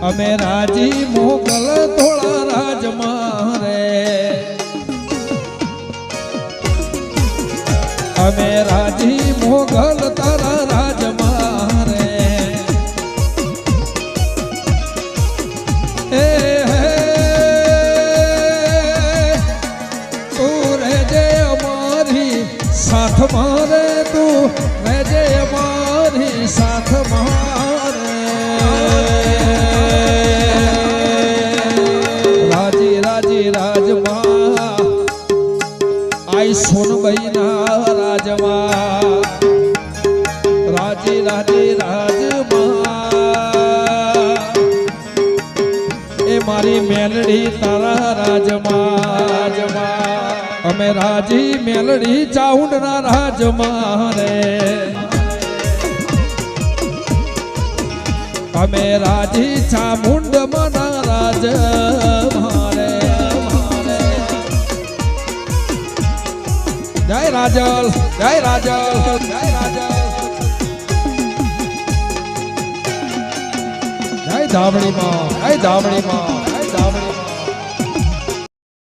અમે રાજી મોગલ થોડા રાજમાં રે અમે રાજી મોગલ તારા રાજમાં રે એ તું રેજે અમારી સાથ મારે તું રેજે અમારી સાથ મારે રાજી રાજી રાજમાં આઈ સોનબાઈ ના રાજમાં રાજી રાજી રાજમાં એ મારી મેલડી તારા રાજમાં અમે રાજી મેલડી ચાઉંડના રાજમાં રે અમે રાજી ચામુંડ મના રાજ મારે જય રાજલ જય રાજલ જય રાજલ જય ધામણીમાં જય ધામણીમાં જય ધામણીમાં